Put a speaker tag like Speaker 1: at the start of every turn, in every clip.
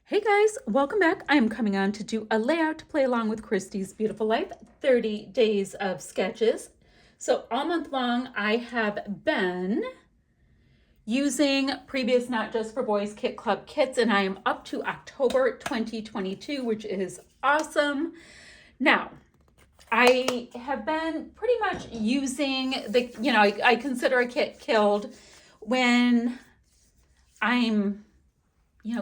Speaker 1: Hey guys, welcome back. I'm coming on to do a layout to play along with Christy's Beautiful Life, 30 days of sketches. So all month long, I have been using previous Not Just for Boys Kit Club kits, and I am up to October 2022, which is awesome. Now, I have been pretty much using I consider a kit killed when I'm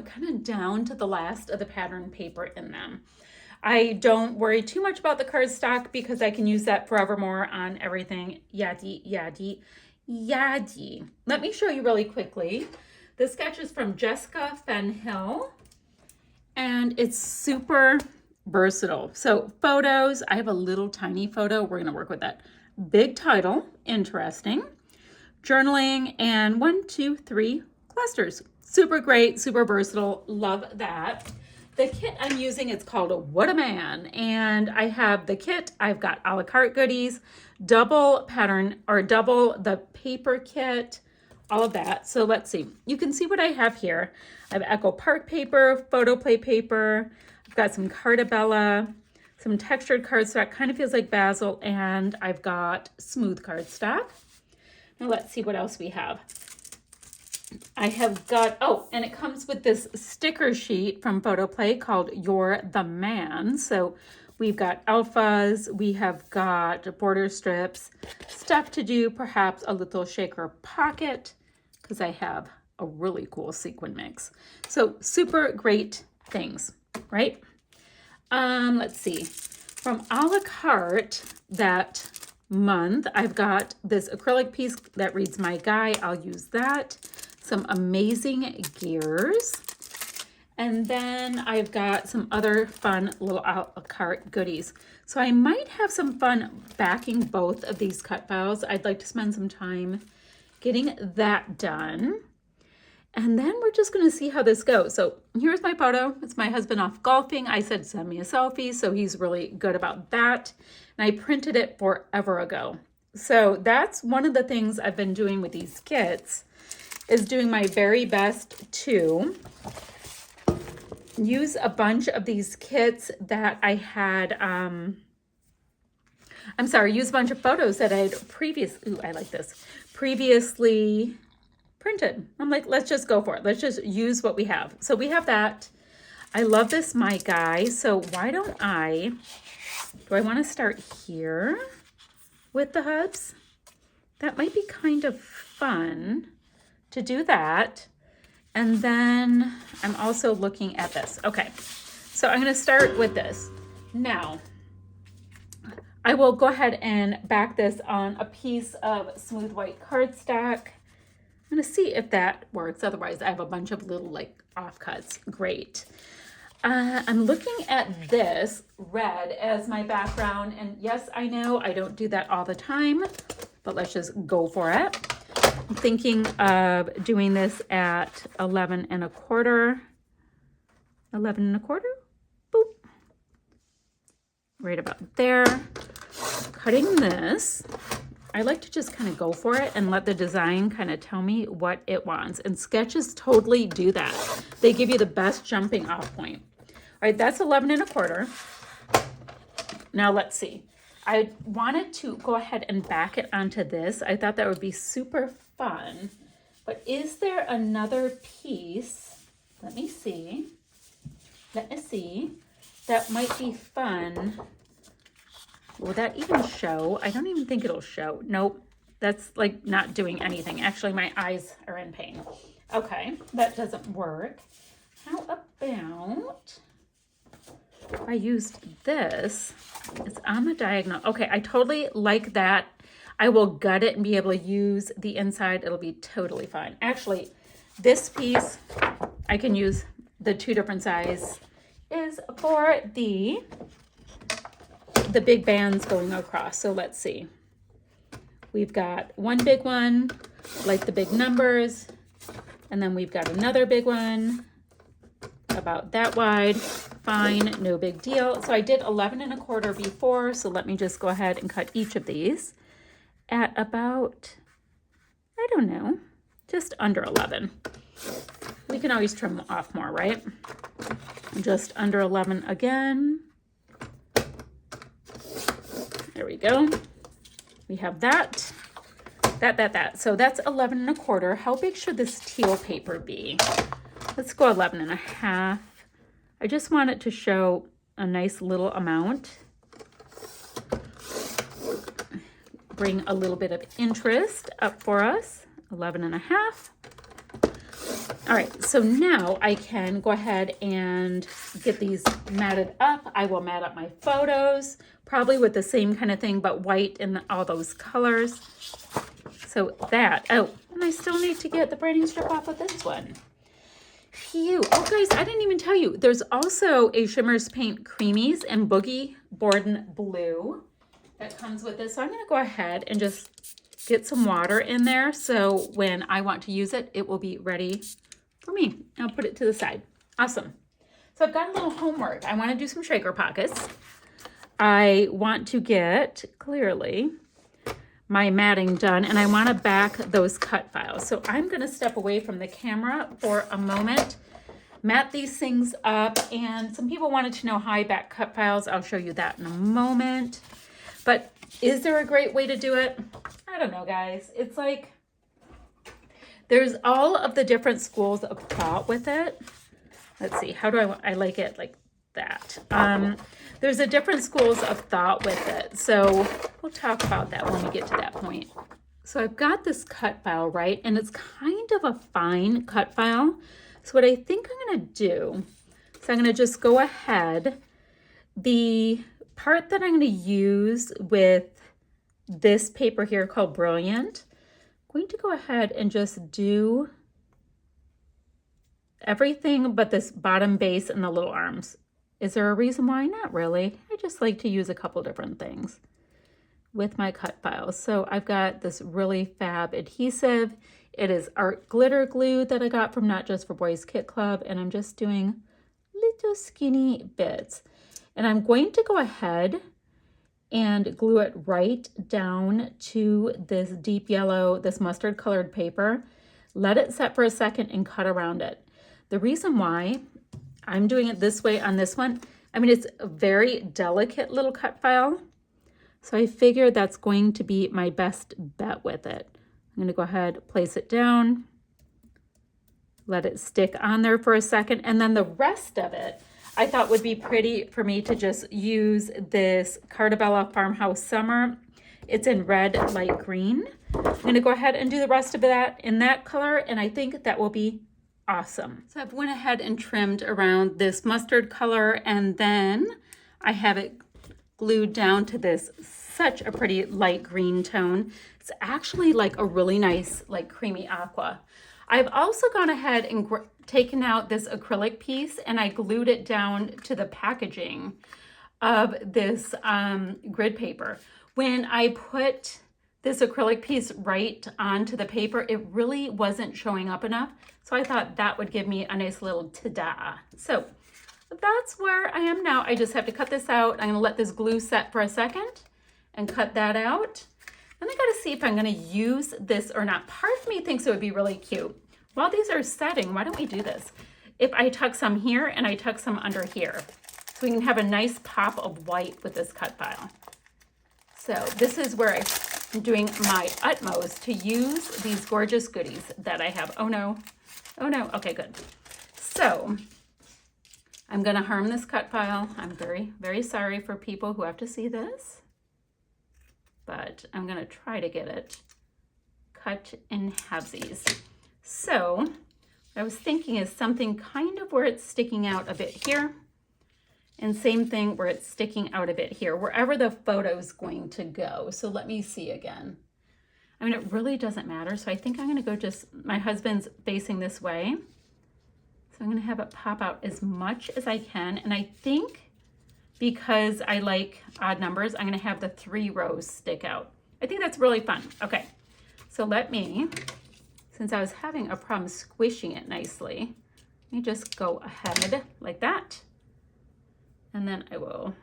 Speaker 1: kind of down to the last of the pattern paper in them. I don't worry too much about the cardstock because I can use that forevermore on everything. Yaddy. Let me show you really quickly. This sketch is from Jessica Fenhill, and it's super versatile. So photos, I have a little tiny photo. We're going to work with that. Big title, interesting. Journaling, and 1, 2, 3 clusters. Super great, super versatile. Love that. The kit I'm using, it's called What a Man. And I have the kit. I've got a la carte goodies, double pattern or double the paper kit, all of that. So let's see. You can see what I have here. I have Echo Park paper, photo play paper. I've got some Cartabella, some textured cardstock, kind of feels like basil, and I've got smooth cardstock. Now let's see what else we have. I have got, and it comes with this sticker sheet from Photoplay called You're the Man. So we've got alphas, we have got border strips, stuff to do, perhaps a little shaker pocket, because I have a really cool sequin mix. So super great things, right? Let's see. From a la carte that month, I've got this acrylic piece that reads My Guy. I'll use that. Some amazing gears. And then I've got some other fun little a la carte goodies. So I might have some fun backing both of these cut files. I'd like to spend some time getting that done. And then we're just going to see how this goes. So here's my photo. It's my husband off golfing. I said, send me a selfie. So he's really good about that. And I printed it forever ago. So that's one of the things I've been doing with these kits, is doing my very best to use a bunch of these kits that I had, use a bunch of photos that I had previously printed. I'm like, let's just go for it. Let's just use what we have. So we have that. I love this My Guy. So why don't do I want to start here with the hubs? That might be kind of fun to do that. And then I'm also looking at this. Okay, so I'm going to start with this. Now, I will go ahead and back this on a piece of smooth white cardstock. I'm going to see if that works. Otherwise, I have a bunch of little offcuts. Great. I'm looking at this red as my background. And yes, I know I don't do that all the time, but let's just go for it. I'm thinking of doing this at 11 1/4. 11 1/4. Boop. Right about there. Cutting this. I like to just kind of go for it and let the design kind of tell me what it wants. And sketches totally do that. They give you the best jumping off point. All right, that's 11 1/4. Now let's see. I wanted to go ahead and back it onto this. I thought that would be super fun. But is there another piece? Let me see. That might be fun. Will that even show? I don't even think it'll show. Nope. That's like not doing anything. Actually, my eyes are in pain. Okay, that doesn't work. How about I used this? It's on the diagonal. Okay, I totally like that. I will gut it and be able to use the inside. It'll be totally fine. Actually, this piece, I can use the 2 different size, is for the big bands going across. So let's see. We've got one big one, like the big numbers, and then we've got another big one, about that wide. Fine, no big deal. So I did 11 1/4 before, so let me just go ahead and cut each of these at about, I don't know, just under 11. We can always trim off more, right? Just under 11 again. There we go. We have that. So that's 11 1/4. How big should this teal paper be? Let's go 11 1/2. I just want it to show a nice little amount. Bring a little bit of interest up for us. 11 1/2. All right, so now I can go ahead and get these matted up. I will mat up my photos, probably with the same kind of thing, but white and all those colors. So that, oh, and I still need to get the branding strip off of this one. Phew. Oh, guys, I didn't even tell you. There's also a Shimmers Paint Creamies and Boogie Borden Blue that comes with this. So I'm going to go ahead and just get some water in there. So when I want to use it, it will be ready for me. I'll put it to the side. Awesome. So I've got a little homework. I want to do some shaker pockets. I want to get, clearly, my matting done, and I want to back those cut files. So I'm going to step away from the camera for a moment, mat these things up, and some people wanted to know how I back cut files. I'll show you that in a moment. But is there a great way to do it? I don't know, guys. It's like there's all of the different schools of thought with it. Let's see, how do I like it like that? There's a different schools of thought with it. So we'll talk about that when we get to that point. So I've got this cut file, right? And it's kind of a fine cut file. So what I think I'm going to do is I'm going to just go ahead. The part that I'm going to use with this paper here called Brilliant, I'm going to go ahead and just do everything but this bottom base and the little arms. Is there a reason why? Not really. I just like to use a couple different things with my cut files. So I've got this really fab adhesive. It is art glitter glue that I got from Not Just for Boys Kit Club, and I'm just doing little skinny bits. And I'm going to go ahead and glue it right down to this deep yellow, this mustard colored paper. Let it set for a second and cut around it. The reason why I'm doing it this way on this one, I mean, it's a very delicate little cut file. So I figure that's going to be my best bet with it. I'm going to go ahead, place it down, let it stick on there for a second. And then the rest of it, I thought would be pretty for me to just use this Carta Bella Farmhouse Summer. It's in red, light green. I'm going to go ahead and do the rest of that in that color, and I think that will be awesome. So I've went ahead and trimmed around this mustard color, and then I have it glued down to this such a pretty light green tone. It's actually like a really nice like creamy aqua. I've also gone ahead and taken out this acrylic piece, and I glued it down to the packaging of this grid paper. When I put this acrylic piece right onto the paper, it really wasn't showing up enough. So I thought that would give me a nice little ta-da. So that's where I am now. I just have to cut this out. I'm gonna let this glue set for a second and cut that out. Then I gotta see if I'm gonna use this or not. Part of me thinks it would be really cute. While these are setting, why don't we do this? If I tuck some here and I tuck some under here, so we can have a nice pop of white with this cut file. So this is where I'm doing my utmost to use these gorgeous goodies that I have. Oh no, okay, good. So I'm gonna harm this cut file. I'm very, very sorry for people who have to see this, but I'm gonna try to get it cut in halvesies. So what I was thinking is something kind of where it's sticking out a bit here, and same thing where it's sticking out a bit here, wherever the photo is going to go. So let me see again. I mean, it really doesn't matter. So I think I'm gonna go just, my husband's facing this way. So I'm gonna have it pop out as much as I can. And I think because I like odd numbers, I'm gonna have the 3 rows stick out. I think that's really fun. Okay, so let me, since I was having a problem squishing it nicely, let me just go ahead like that. And then I will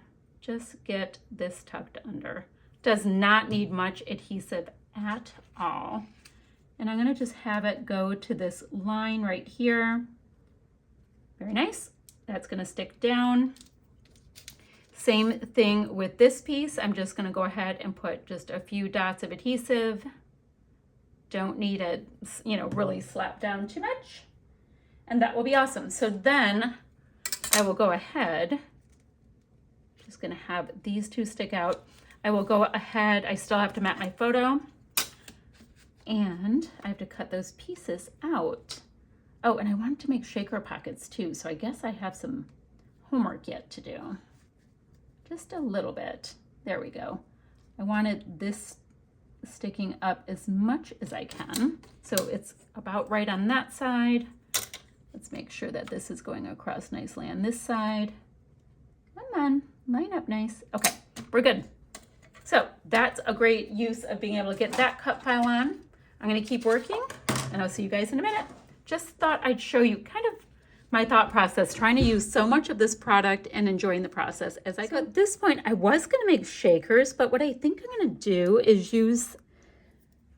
Speaker 1: just get this tucked under. Does not need much adhesive at all. And I'm gonna just have it go to this line right here. Very nice. That's going to stick down. Same thing with this piece. I'm just going to go ahead and put just a few dots of adhesive. Don't need it, you know, really slap down too much. And that will be awesome. So then I will go ahead, just going to have these two stick out. I will go ahead, I still have to map my photo, and I have to cut those pieces out. Oh, and I wanted to make shaker pockets too, so I guess I have some homework yet to do. Just a little bit. There we go. I wanted this sticking up as much as I can, so it's about right on that side. Let's make sure that this is going across nicely on this side. Come on, line up nice. Okay, we're good. So that's a great use of being able to get that cut file on. I'm going to keep working, and I'll see you guys in a minute. Just thought I'd show you kind of my thought process, trying to use so much of this product and enjoying the process as I go. At this point, I was going to make shakers, but what I think I'm going to do is use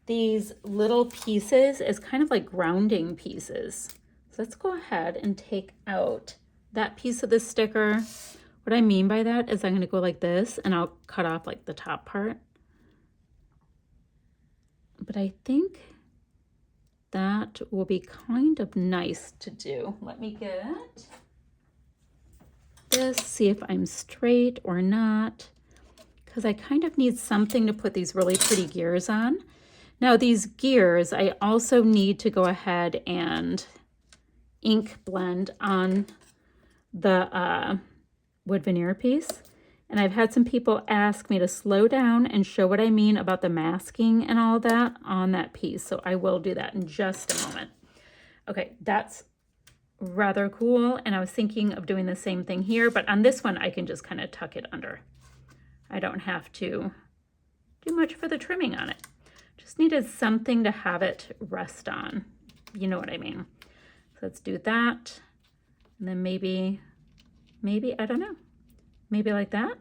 Speaker 1: these little pieces as kind of like grounding pieces. So let's go ahead and take out that piece of the sticker. What I mean by that is I'm going to go like this, and I'll cut off like the top part. But I think that will be kind of nice to do. Let me get this, see if I'm straight or not, because I kind of need something to put these really pretty gears on. Now these gears, I also need to go ahead and ink blend on the wood veneer piece. And I've had some people ask me to slow down and show what I mean about the masking and all that on that piece. So I will do that in just a moment. Okay, that's rather cool. And I was thinking of doing the same thing here, but on this one, I can just kind of tuck it under. I don't have to do much for the trimming on it. Just needed something to have it rest on. You know what I mean? So let's do that. And then maybe, I don't know. Maybe like that.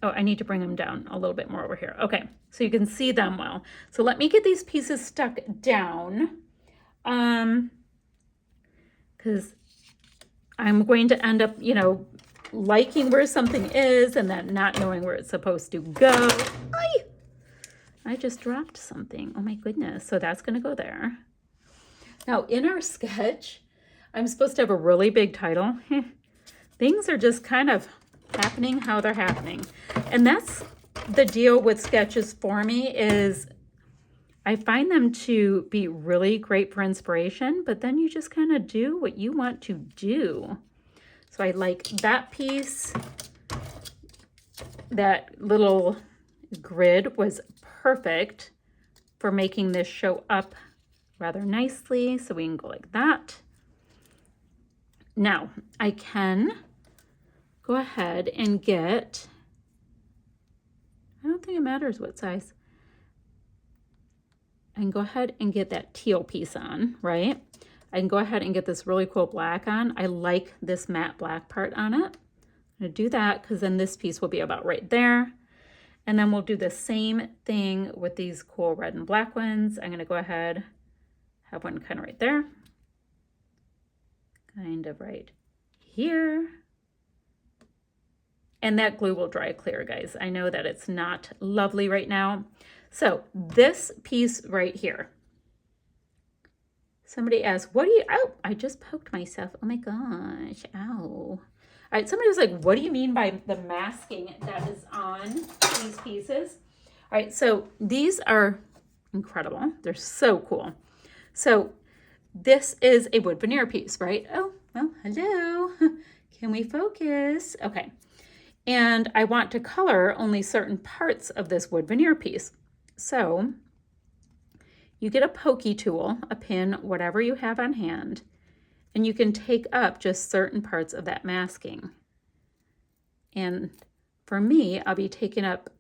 Speaker 1: Oh, I need to bring them down a little bit more over here. Okay, so you can see them well. So let me get these pieces stuck down, because I'm going to end up, you know, liking where something is and then not knowing where it's supposed to go. I just dropped something. Oh my goodness. So that's going to go there. Now in our sketch, I'm supposed to have a really big title. Things are just kind of happening how they're happening. And that's the deal with sketches for me, is I find them to be really great for inspiration, but then you just kind of do what you want to do. So I like that piece. That little grid was perfect for making this show up rather nicely. So we can go like that. Now I can go ahead and get, I don't think it matters what size. I can go ahead and get that teal piece on, right? I can go ahead and get this really cool black on. I like this matte black part on it. I'm gonna do that because then this piece will be about right there. And then we'll do the same thing with these cool red and black ones. I'm gonna go ahead, have one kind of right there. Kind of right here. And that glue will dry clear, guys. I know that it's not lovely right now. So this piece right here. Somebody asked, what do you, oh, I just poked myself. Oh my gosh, ow. All right, somebody was like, what do you mean by the masking that is on these pieces? All right, so these are incredible. They're so cool. So this is a wood veneer piece, right? Oh, well, hello. Can we focus? Okay. And I want to color only certain parts of this wood veneer piece. So you get a pokey tool, a pin, whatever you have on hand, and you can take up just certain parts of that masking. And for me, I'll be taking up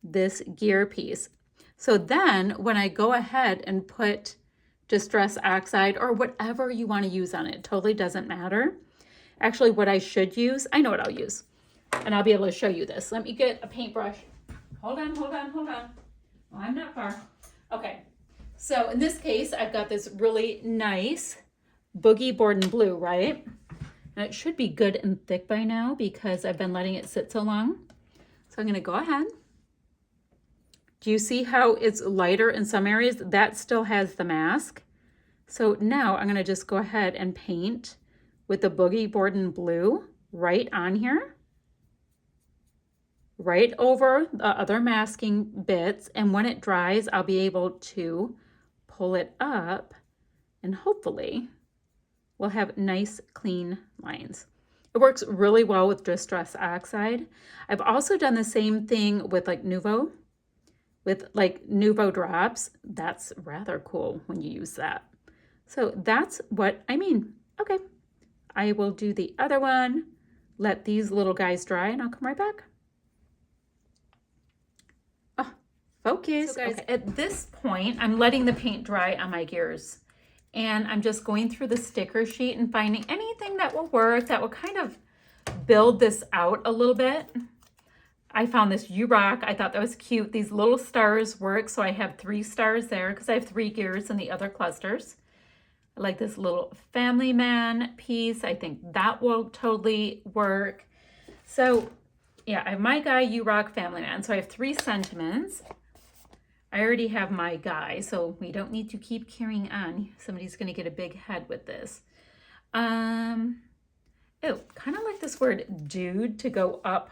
Speaker 1: this gear piece. So then when I go ahead and put Distress Oxide or whatever you want to use on it, totally doesn't matter. Actually, what I should use, I know what I'll use. And I'll be able to show you this. Let me get a paintbrush. Hold on. Well, I'm not far. Okay. So in this case, I've got this really nice Boogie Board and Blue, right? And it should be good and thick by now because I've been letting it sit so long. So I'm gonna go ahead. Do you see how it's lighter in some areas? That still has the mask. So now I'm gonna just go ahead and paint with the Boogie Boardin Blue right on here, right over the other masking bits. And when it dries, I'll be able to pull it up and hopefully we'll have nice clean lines. It works really well with Distress Oxide. I've also done the same thing with like Nuvo, with like Nuvo drops. That's rather cool when you use that. So that's what I mean. Okay, I will do the other one, let these little guys dry, and I'll come right back. Oh, focus. So guys, okay. At this point, I'm letting the paint dry on my gears. And I'm just going through the sticker sheet and finding anything that will work, that will kind of build this out a little bit. I found this U-Rock. I thought that was cute. These little stars work, so I have 3 stars there because I have 3 gears in the other clusters. I like this little Family Man piece. I think that will totally work. So yeah, I have my guy U-Rock Family Man. So I have 3 sentiments. I already have my guy, so we don't need to keep carrying on. Somebody's going to get a big head with this. Oh, kind of like this word dude to go up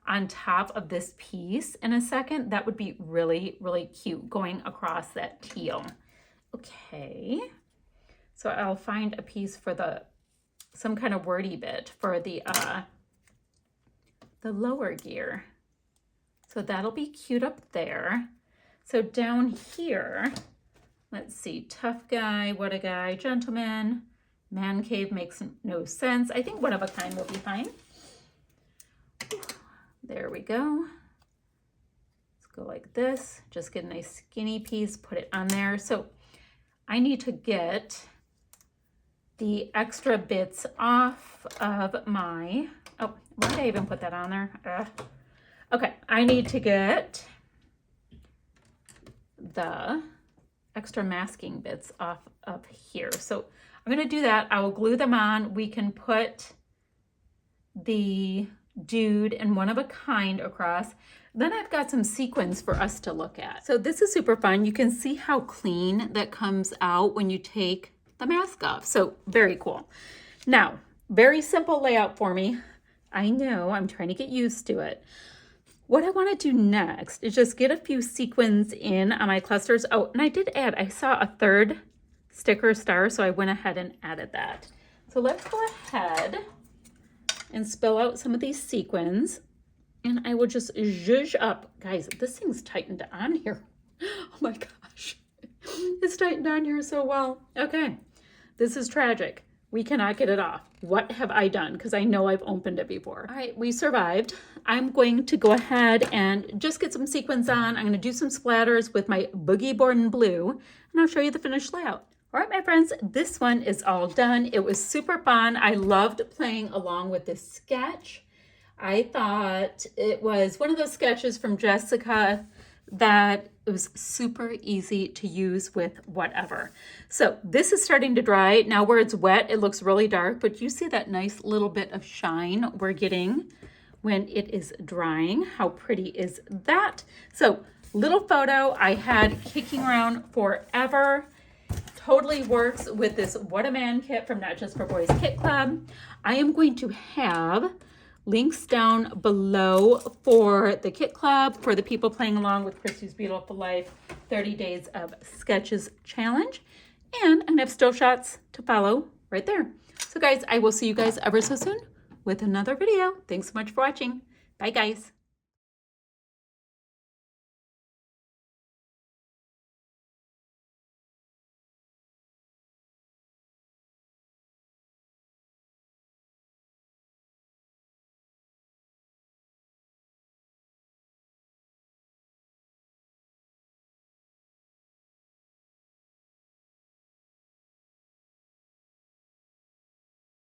Speaker 1: on top of this piece in a second. That would be really, really cute going across that teal. Okay, so I'll find a piece for some kind of wordy bit for the lower gear. So that'll be cute up there. So down here, let's see, tough guy, what a guy, gentleman, man cave makes no sense. I think one of a kind will be fine. There we go. Let's go like this. Just get a nice skinny piece, put it on there. So I need to get the extra bits off of my, oh, why did I even put that on there? Okay, I need to get the extra masking bits off up here. So I'm going to do that. I will glue them on. We can put the dude and one of a kind across. Then I've got some sequins for us to look at. So this is super fun. You can see how clean that comes out when you take the mask off. So very cool. Now, very simple layout for me. I know, I'm trying to get used to it. What I want to do next is just get a few sequins in on my clusters. Oh, and I did add, I saw a 3rd sticker star, so I went ahead and added that. So let's go ahead and spill out some of these sequins. And I will just zhuzh up. Guys, this thing's tightened on here. Oh my gosh. It's tightened on here so well. Okay, this is tragic. We cannot get it off. What have I done? Because I know I've opened it before. All right, we survived. I'm going to go ahead and just get some sequins on. I'm going to do some splatters with my Boogie Boardin Blue, and I'll show you the finished layout. All right, my friends, this one is all done. It was super fun. I loved playing along with this sketch. I thought it was one of those sketches from Jessica that it was super easy to use with whatever. So this is starting to dry. Now where it's wet, it looks really dark, but you see that nice little bit of shine we're getting when it is drying. How pretty is that? So little photo I had kicking around forever. Totally works with this What a Man kit from Not Just for Boys Kit Club. I am going to have links down below for the Kit Club, for the people playing along with Christy's Beautiful Life 30 Days of Sketches Challenge. And I'm going to have still shots to follow right there. So guys, I will see you guys ever so soon with another video. Thanks so much for watching. Bye guys.